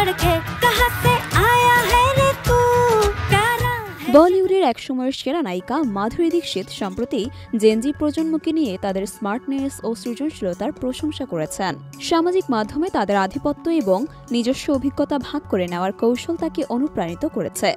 लड़के कहाँ से आया है रे तू प्यारा। বলিউডের একসময়ের সেরা নায়িকা মাধুরী দীক্ষিত সম্প্রতি জেনজি প্রজন্মকে নিয়ে তাদের স্মার্টনেস ও সৃজনশীলতার প্রশংসা করেছেন। সামাজিক মাধ্যমে তাদের আধিপত্য এবং নিজস্ব অভিজ্ঞতা ভাগ করে নেওয়ার কৌশল তাকে অনুপ্রাণিত করেছে।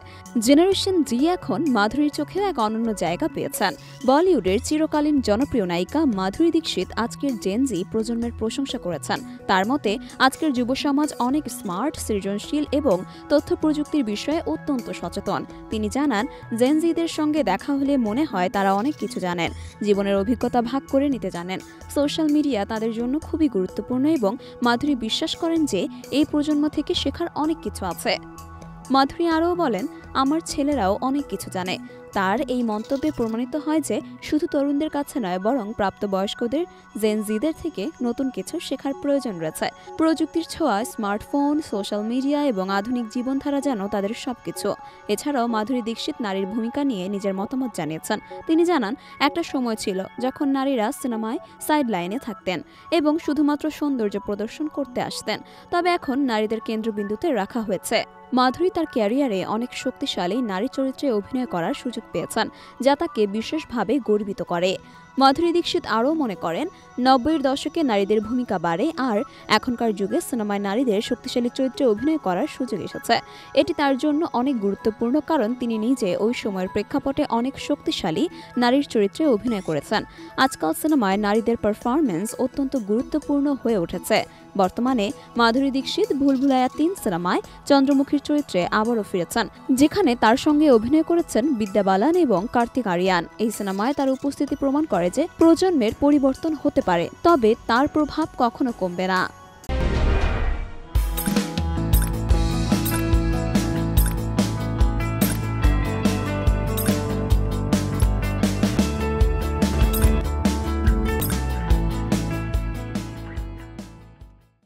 জেনারেশন জি এখন মাধুরীর চোখেও এক অনন্য জায়গা পেয়েছেন। বলিউডের চিরকালীন জনপ্রিয় নায়িকা মাধুরী দীক্ষিত আজকের জেনজি প্রজন্মের প্রশংসা করেছেন। তার মতে আজকের যুব সমাজ অনেক স্মার্ট, সৃজনশীল এবং তথ্য প্রযুক্তির বিষয়ে অত্যন্ত সচেতন। তিনি জানান, জেনজিদের সঙ্গে দেখা হলে মনে হয় তারা অনেক কিছু জানেন, জীবনের অভিজ্ঞতা ভাগ করে নিতে জানেন। সোশ্যাল মিডিয়া তাদের জন্য খুবই গুরুত্বপূর্ণ এবং মাধুরী বিশ্বাস করেন যে এই প্রজন্ম থেকে শেখার অনেক কিছু আছে। মাধুরী আরও বলেন, আমার ছেলেরাও অনেক কিছু জানে। তার এই মন্তব্যে প্রমাণিত হয় যে শুধু তরুণদের কাছে নয়, বরং প্রাপ্তবয়স্কদের জেনজিদের থেকে নতুন কিছু শেখার প্রয়োজন রয়েছে। প্রযুক্তির ছোঁয়া, স্মার্টফোন, সোশ্যাল মিডিয়া এবং আধুনিক জীবনধারা যেন তাদের সবকিছু। এছাড়াও মাধুরী দীক্ষিত নারীর ভূমিকা নিয়ে নিজের মতামত জানিয়েছেন। তিনি জানান, একটা সময় ছিল যখন নারীরা সিনেমায় সাইড লাইনে থাকতেন এবং শুধুমাত্র সৌন্দর্য প্রদর্শন করতে আসতেন, তবে এখন নারীদের কেন্দ্রবিন্দুতে রাখা হয়েছে। মাধুরী তার ক্যারিয়ারে অনেক শক্তিশালী নারী চরিত্রে অভিনয় করার সুযোগ পেয়েছেন, যা তাকে বিশেষভাবে গর্বিত করে। মাধুরী দীক্ষিত আরও মনে করেন, ৯০-এর দশকে নারীদের ভূমিকা বাড়ে আর এখনকার যুগে সিনেমায় নারীদের শক্তিশালী চরিত্রে অভিনয় করার সুযোগ এসেছে। এটি তার জন্য অনেক গুরুত্বপূর্ণ, কারণ তিনি নিজে ওই সময়ের প্রেক্ষাপটে অনেক শক্তিশালী নারীর চরিত্রে অভিনয় করেছেন। আজকাল সিনেমায় নারীদের পারফরম্যান্স অত্যন্ত গুরুত্বপূর্ণ হয়ে উঠেছে। বর্তমানে মাধুরী দীক্ষিত ভুলভুলাইয়া ৩ সিনেমায় চন্দ্রমুখীর চরিত্রে আবারও ফিরেছেন, যেখানে তার সঙ্গে অভিনয় করেছেন বিদ্যা বালান এবং কার্তিক আরিয়ান। এই সিনেমায় তার উপস্থিতি প্রমাণ করে যে প্রজন্মের পরিবর্তন হতে পারে, তবে তার প্রভাব কখনো কমবে না।